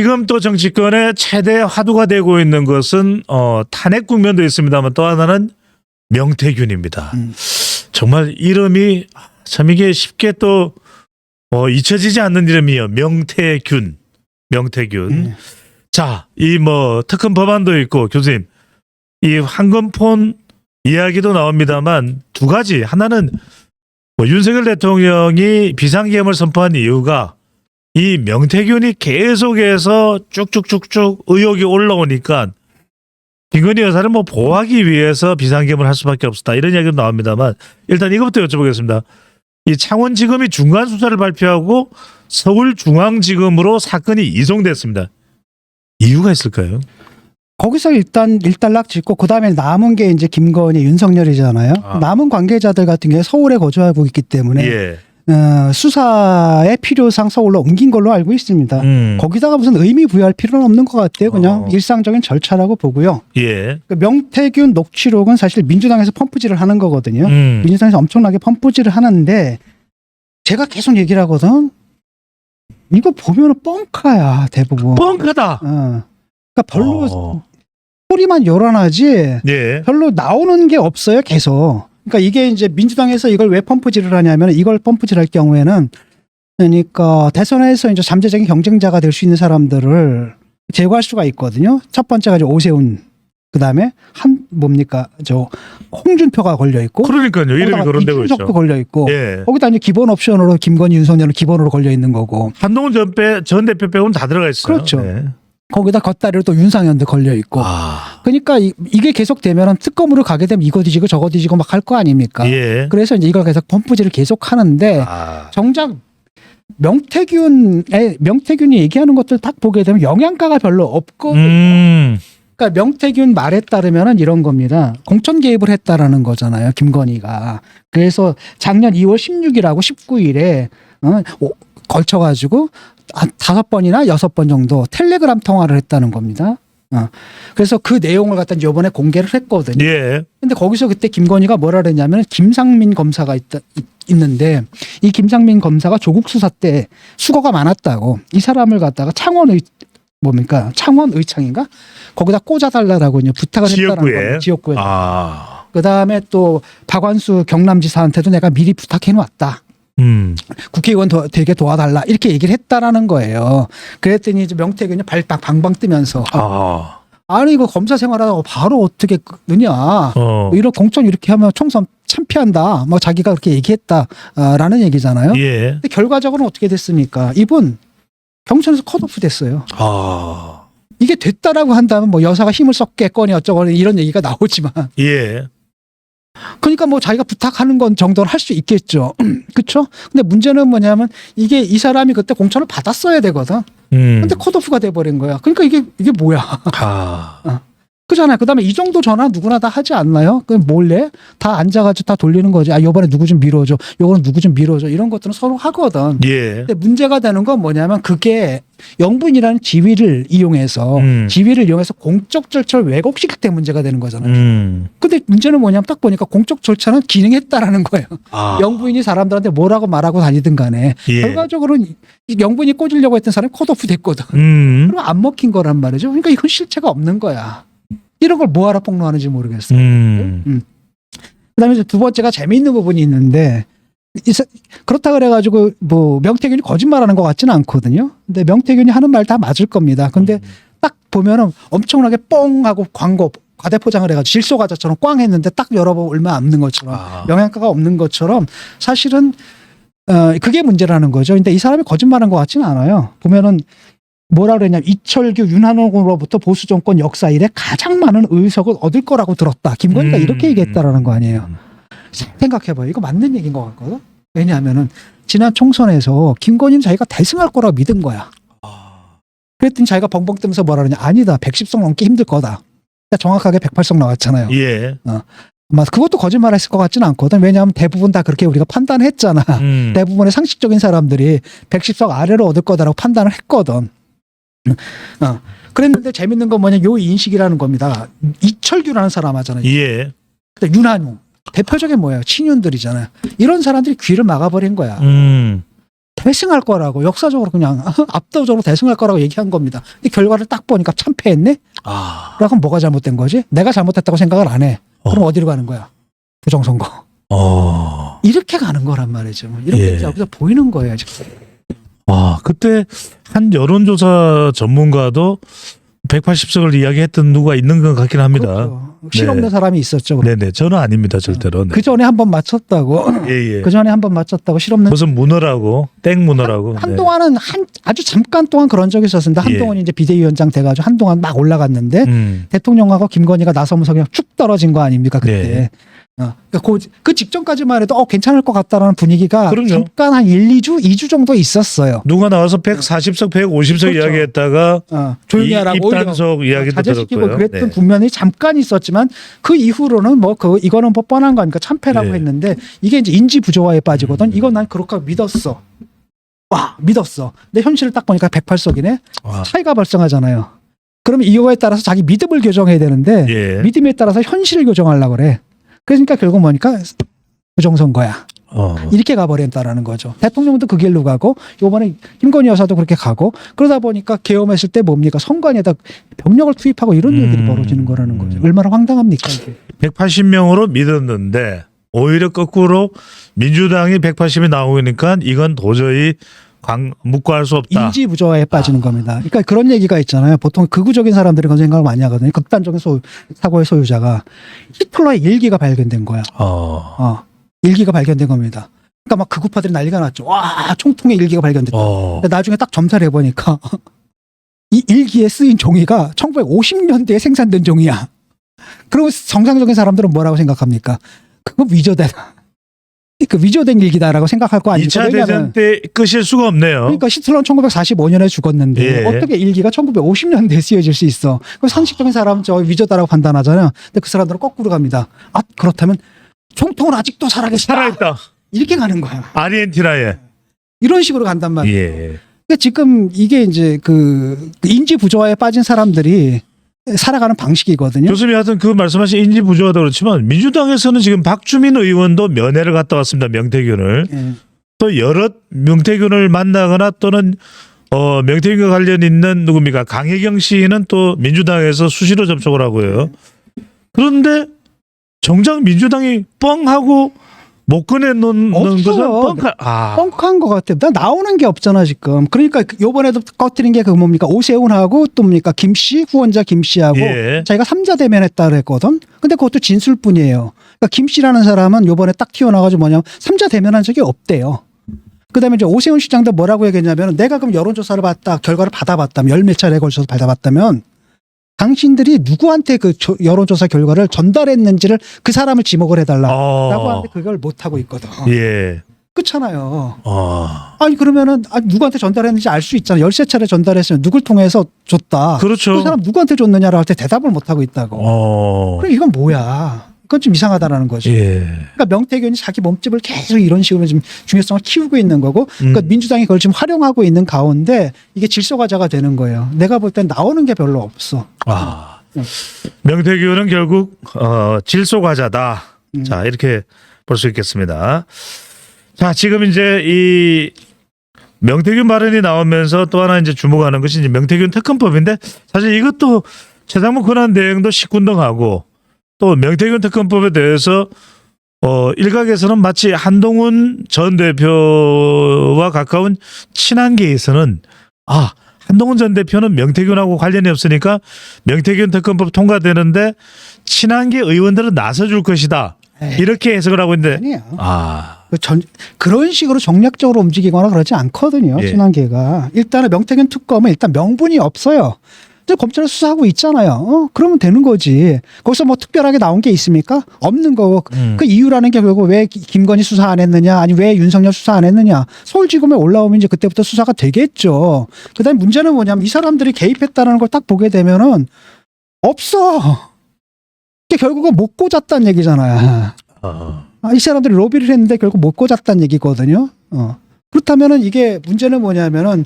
지금 또 정치권의 최대 화두가 되고 있는 것은 탄핵 국면도 있습니다만 또 하나는 명태균입니다. 정말 이름이 참 이게 쉽게 또 잊혀지지 않는 이름이에요. 명태균. 자, 이 뭐 특검 법안도 있고 교수님 이 황금폰 이야기도 나옵니다만 두 가지 하나는 뭐 윤석열 대통령이 비상계엄을 선포한 이유가 이 명태균이 계속해서 쭉쭉쭉쭉 의혹이 올라오니까 김건희 여사를 뭐 보호하기 위해서 비상계엄을 할 수밖에 없었다 이런 이야기도 나옵니다만 일단 이것부터 여쭤보겠습니다. 이 창원지검이 중간 수사를 발표하고 서울중앙지검으로 사건이 이송됐습니다. 이유가 있을까요? 거기서 일단 일단락 짓고 그다음에 남은 게 이제 김건희, 윤석열이잖아요. 남은 관계자들 같은 경우에 서울에 거주하고 있기 때문에 예. 수사의 필요상 서울로 옮긴 걸로 알고 있습니다. 거기다가 무슨 의미 부여할 필요는 없는 것 같아요. 그냥 일상적인 절차라고 보고요. 예. 그 명태균 녹취록은 사실 민주당에서 펌프질을 하는 거거든요. 민주당에서 엄청나게 펌프질을 하는데 제가 계속 얘기를 하거든. 이거 보면은 뻥카야 대부분. 뻥카다. 그러니까 별로 소리만 요란하지 예. 별로 나오는 게 없어요. 계속. 그러니까 이게 이제 민주당에서 이걸 왜 펌프질을 하냐면 이걸 펌프질할 경우에는 그러니까 대선에서 이제 잠재적인 경쟁자가 될 수 있는 사람들을 제거할 수가 있거든요. 첫 번째가 이제 오세훈, 그다음에 홍준표가 걸려 있고, 그러니까요. 이름이 거론되고 있죠. 이준석도 걸려 있고, 예. 거기다 이제 기본 옵션으로 김건희, 윤석열은 기본으로 걸려 있는 거고. 한동훈 전 대표 빼고는 다 들어가 있어요. 그렇죠. 네. 거기다 겉다리로 또 윤상현도 걸려 있고. 그러니까 이게 계속 되면은 특검으로 가게 되면 이거 뒤지고 저거 뒤지고 막 할 거 아닙니까? 예. 그래서 이제 이걸 계속 펌프질을 계속 하는데 정작 명태균이 얘기하는 것들 딱 보게 되면 영양가가 별로 없고. 그러니까 명태균 말에 따르면은 이런 겁니다. 공천 개입을 했다라는 거잖아요. 김건희가. 그래서 작년 2월 16일하고 19일에 걸쳐가지고 5번이나 6번 정도 텔레그램 통화를 했다는 겁니다. 그래서 그 내용을 갖다 이번에 공개를 했거든요. 예. 근데 거기서 그때 김건희가 뭐라 그랬냐면 김상민 검사가 있는데 이 김상민 검사가 조국 수사 때 수거가 많았다고 이 사람을 갖다가 창원의창인가? 거기다 꽂아달라고 부탁을 했다는 거예요. 지역구에. 그다음에 또 박완수 경남지사한테도 내가 미리 부탁해 놓았다. 국회의원 되게 도와달라 이렇게 얘기를 했다라는 거예요. 그랬더니 이제 명태균이 발딱 방방 뜨면서 아니 이거 검사 생활하다가 바로 어떻게 넣냐 이런 공천 이렇게 하면 총선 참패한다 뭐 자기가 그렇게 얘기했다라는 얘기잖아요. 예. 근데 결과적으로는 어떻게 됐습니까? 이분 경선에서 컷오프 됐어요. 이게 됐다라고 한다면 뭐 여사가 힘을 썼겠거니 어쩌거니 이런 얘기가 나오지만 예. 그러니까 뭐 자기가 부탁하는 건 정도는 할 수 있겠죠. 그렇죠? 근데 문제는 뭐냐면 이게 이 사람이 그때 공천을 받았어야 되거든. 근데 컷오프가 돼버린 거야. 그러니까 이게 뭐야? 그잖아요. 그다음에 이 정도 전화 누구나 다 하지 않나요? 그 몰래 다 앉아가지고 다 돌리는 거지. 요번에 누구 좀 밀어줘. 요거는 누구 좀 밀어줘. 이런 것들은 서로 하거든. 예. 근데 문제가 되는 건 뭐냐면 그게 영분이라는 지위를 이용해서 공적 절차를 왜곡시킬 때 문제가 되는 거잖아요. 근데 문제는 뭐냐면 딱 보니까 공적 절차는 기능했다라는 거예요. 영부인이 사람들한테 뭐라고 말하고 다니든 간에 결과적으로는 영부인이 꽂으려고 했던 사람이 컷오프 됐거든. 그럼 안 먹힌 거란 말이죠. 그러니까 이건 실체가 없는 거야. 이런 걸 뭐하러 폭로하는지 모르겠어요. 그다음에 이제 두 번째가 재미있는 부분이 있는데 그렇다 그래가지고 뭐 명태균이 거짓말하는 것 같지는 않거든요. 근데 명태균이 하는 말 다 맞을 겁니다. 근데 딱 보면은 엄청나게 뻥하고 광고 과대포장을 해가지고 질소과자처럼 꽝 했는데 딱 열어보면 얼마 없는 것처럼 영양가가 없는 것처럼 사실은 그게 문제라는 거죠. 근데 이 사람이 거짓말한 것 같지는 않아요. 보면은 뭐라 그랬냐면 이철규 윤한홍으로부터 보수 정권 역사 이래 가장 많은 의석을 얻을 거라고 들었다. 김건희가 이렇게 얘기했다라는 거 아니에요. 생각해봐요. 이거 맞는 얘기인 것 같거든. 왜냐하면은 지난 총선에서 김건희는 자기가 대승할 거라고 믿은 거야. 그랬더니 자기가 벙벙 뜨면서 뭐라 그러냐. 아니다. 110석 넘기 힘들 거다. 정확하게 108석 나왔잖아요. 예. 아마 그것도 거짓말 했을 것 같지는 않거든. 왜냐하면 대부분 다 그렇게 우리가 판단했잖아. 대부분의 상식적인 사람들이 110석 아래로 얻을 거다라고 판단을 했거든. 그랬는데 재밌는 건 뭐냐, 요 인식이라는 겁니다. 이철규라는 사람 하잖아요. 예. 근데 윤한용 대표적인 뭐예요? 친윤들이잖아요. 이런 사람들이 귀를 막아버린 거야. 대승할 거라고 역사적으로 그냥 압도적으로 대승할 거라고 얘기한 겁니다. 근데 결과를 딱 보니까 참패했네? 아. 그럼 뭐가 잘못된 거지? 내가 잘못했다고 생각을 안 해. 그럼 어디로 가는 거야? 부정선거. 이렇게 가는 거란 말이죠. 이렇게 예. 여기서 보이는 거예요. 지금. 그때 한 여론조사 전문가도 180석을 이야기했던 누가 있는 것 같긴 합니다. 그렇죠. 실없는 사람이 있었죠. 네네. 저는 아닙니다. 절대로. 네. 그 전에 한 번 맞췄다고. 예. 그 전에 한 번 맞췄다고 실없는. 무슨 문어라고 땡 문어라고. 한동안은 아주 잠깐 동안 그런 적이 있었습니다. 한동훈 이제 비대위원장 돼가지고 한동안 막 올라갔는데 대통령하고 김건희가 나서면서 그냥 쭉 떨어진 거 아닙니까 그때. 네. 그러니까 그 직전까지만 해도 괜찮을 것 같다라는 분위기가 그럼요. 잠깐 한 2주 정도 있었어요. 누가 나와서 140석, 150석 그렇죠. 이야기했다가 조용히 하라고 오히려 입단속 이야기도 자제시키고 들었고요. 그랬던 네. 국면이 잠깐 있었지만 그 이후로는 이거는 뭐 뻔한 거니까 참패라고 네. 했는데 이게 이제 인지 부조화에 빠지거든. 이건 난 그렇게 믿었어. 믿었어. 근데 현실을 딱 보니까 108석이네. 차이가 발생하잖아요. 그러면 이거에 따라서 자기 믿음을 교정해야 되는데 예. 믿음에 따라서 현실을 교정하려고 그래. 그러니까 결국 뭐니까 부정선거야. 이렇게 가버린다라는 거죠. 대통령도 그 길로 가고 요번에 김건희 여사도 그렇게 가고 그러다 보니까 계엄했을 때 뭡니까 선관위에다 병력을 투입하고 이런 일들이 벌어지는 거라는 거죠. 얼마나 황당합니까 이게. 180명으로 믿었는데 오히려 거꾸로 민주당이 180이 나오니까 이건 도저히 묵과할 수 없다. 인지 부조화에 빠지는 겁니다. 그러니까 그런 얘기가 있잖아요. 보통 극우적인 사람들이 그런 생각을 많이 하거든요. 극단적인 사고의 소유자가 히틀러의 일기가 발견된 거야. 일기가 발견된 겁니다. 그러니까 막 극우파들이 난리가 났죠. 와, 총통의 일기가 발견됐다. 근데 나중에 딱 점사를 해보니까 이 일기에 쓰인 종이가 1950년대에 생산된 종이야. 그리고 정상적인 사람들은 뭐라고 생각합니까? 그거 위조되다. 그 위조된 일기다라고 생각할 거 아닙니까? 2차 대전 때 끄실 수가 없네요. 그러니까 히틀러는 1945년에 죽었는데 예. 어떻게 일기가 1950년대에 쓰여질 수 있어? 그럼 상식적인 사람은 저 위조다라고 판단하잖아요. 근데 그 사람들은 거꾸로 갑니다. 그렇다면 총통은 아직도 살아계시다. 살아있다. 이렇게 가는 거야. 아르헨티나에. 이런 식으로 간단 말이에요. 예. 그러니까 지금 이게 이제 그 인지 부조화에 빠진 사람들이 살아가는 방식이거든요. 교수님 하여튼 그 말씀하신 인지 부조화도 그렇지만 민주당에서는 지금 박주민 의원도 면회를 갔다 왔습니다. 명태균을. 예. 또 여러 명태균을 만나거나 또는 명태균과 관련 있는 누굽니까? 강혜경 씨는 또 민주당에서 수시로 접촉을 하고요. 그런데 정작 민주당이 뻥하고 못 꺼내놓는 없어요. 것은 뻥한 것 같아요. 나 나오는 게 없잖아 지금. 그러니까 요번에도 꺼뜨린 게 그 뭡니까 오세훈하고 또 뭡니까 김씨 후원자 김씨하고 예. 자기가 3자 대면했다 그랬거든. 근데 그것도 진술뿐이에요. 그러니까 김씨라는 사람은 요번에 딱 튀어나와가지고 뭐냐면 3자 대면한 적이 없대요. 그다음에 이제 오세훈 시장도 뭐라고 얘기했냐면 내가 그럼 여론조사를 받다 결과를 받아봤다면 열 몇 차례에 걸쳐서 받아봤다면 당신들이 누구한테 그 여론조사 결과를 전달했는지를 그 사람을 지목을 해달라라고 하는데 그걸 못 하고 있거든. 예. 그렇잖아요. 아니 그러면은 누구한테 전달했는지 알 수 있잖아. 13차례 전달했으면 누굴 통해서 줬다. 그렇죠. 그 사람 누구한테 줬느냐라고 할 때 대답을 못 하고 있다고. 그럼 이건 뭐야? 그건 좀 이상하다라는 거죠. 예. 그러니까 명태균이 자기 몸집을 계속 이런 식으로 지금 중요성을 키우고 있는 거고, 그러니까 민주당이 그걸 지금 활용하고 있는 가운데 이게 질서과자가 되는 거예요. 내가 볼 땐 나오는 게 별로 없어. 명태균은 결국 질소과자다. 자 이렇게 볼 수 있겠습니다. 자 지금 이제 이 명태균 발언이 나오면서 또 하나 이제 주목하는 것이 이제 명태균 특검법인데 사실 이것도 최상무 권한 대행도 식군등하고 또 명태균 특검법에 대해서 일각에서는 마치 한동훈 전 대표와 가까운 친한계에서는 한동훈 전 대표는 명태균하고 관련이 없으니까 명태균 특검법 통과되는데 친한계 의원들은 나서줄 것이다. 이렇게 해석을 하고 있는데 아니에요. 그런 식으로 정략적으로 움직이거나 그러지 않거든요. 예. 친한계가. 일단은 명태균 특검은 일단 명분이 없어요. 검찰이 수사하고 있잖아요. 그러면 되는 거지. 거기서 뭐 특별하게 나온 게 있습니까? 없는 거고. 그 이유라는 게 결국 왜 김건희 수사 안 했느냐, 아니 왜 윤석열 수사 안 했느냐. 서울지검에 올라오면 이제 그때부터 수사가 되겠죠. 그다음에 문제는 뭐냐면 이 사람들이 개입했다는 걸 딱 보게 되면은 없어. 이게 결국은 못 꽂았다는 얘기잖아요. 이 사람들이 로비를 했는데 결국 못 꽂았다는 얘기거든요. 그렇다면은 이게 문제는 뭐냐면은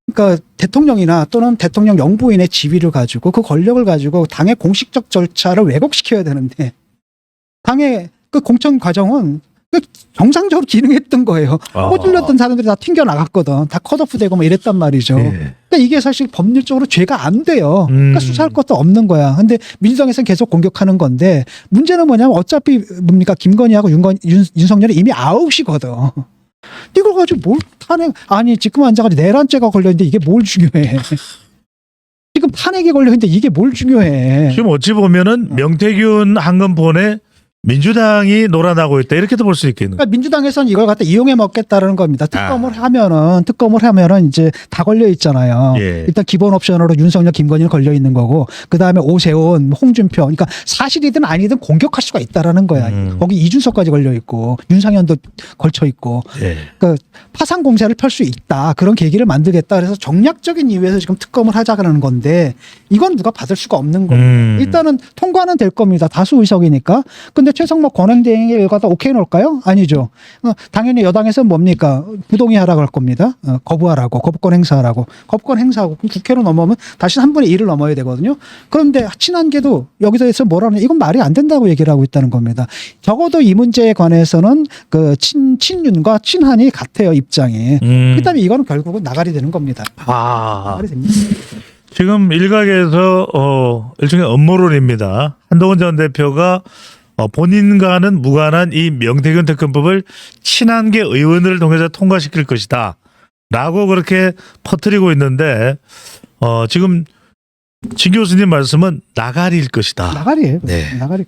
그러니까 대통령이나 또는 대통령 영부인의 지위를 가지고 그 권력을 가지고 당의 공식적 절차를 왜곡시켜야 되는데 당의 그 공천 과정은 정상적으로 기능했던 거예요. 아. 꼬질렀던 사람들이 다 튕겨 나갔거든. 다 컷오프되고 뭐 이랬단 말이죠. 예. 그러니까 이게 사실 법률적으로 죄가 안 돼요. 그러니까 수사할 것도 없는 거야. 근데 민주당에서는 계속 공격하는 건데 문제는 뭐냐면 어차피 뭡니까 김건희하고 윤석열이 이미 아웃이거든. 이걸 가지고 뭘 탄핵 아니 지금 앉아가지고 내란죄가 걸려있는데 이게 뭘 중요해. 지금 탄핵이 걸려있는데 이게 뭘 중요해. 지금 어찌 보면은 명태균 한건폰에 민주당이 놀아나고 있다 이렇게도 볼 수 있겠는. 그러니까 민주당에서는 이걸 갖다 이용해 먹겠다라는 겁니다. 특검을 하면은 이제 다 걸려 있잖아요. 예. 일단 기본 옵션으로 윤석열, 김건희는 걸려 있는 거고, 그 다음에 오세훈, 홍준표. 그러니까 사실이든 아니든 공격할 수가 있다라는 거야. 거기 이준석까지 걸려 있고, 윤상현도 걸쳐 있고. 예. 그러니까 파상 공세를 펼 수 있다. 그런 계기를 만들겠다. 그래서 정략적인 이유에서 지금 특검을 하자는 건데, 이건 누가 받을 수가 없는 겁니다. 일단은 통과는 될 겁니다. 다수 의석이니까. 근데 최성목 권한대행을 갖다 오케이 놓을까요? 아니죠. 당연히 여당에서는 뭡니까? 부동의하라고 할 겁니다. 거부하라고, 거부권 행사하라고. 거부권 행사하고 그럼 국회로 넘어오면 다시 3분의 1을 넘어야 되거든요. 그런데 친한계도 여기서 해서 뭐라 하냐? 이건 말이 안 된다고 얘기를 하고 있다는 겁니다. 적어도 이 문제에 관해서는 그 친윤과 친한이 같아요, 입장이. 그다음에 이거는 결국은 나가리 되는 겁니다. 나가리 됩니다. 지금 일각에서 일종의 음모론입니다. 한동훈 전 대표가 본인과는 무관한 이 명태균 특검법을 친한계 의원들을 통해서 통과시킬 것이다 라고 그렇게 퍼뜨리고 있는데 지금 진 교수님 말씀은 나가리일 것이다. 나가리예요. 네. 나가리.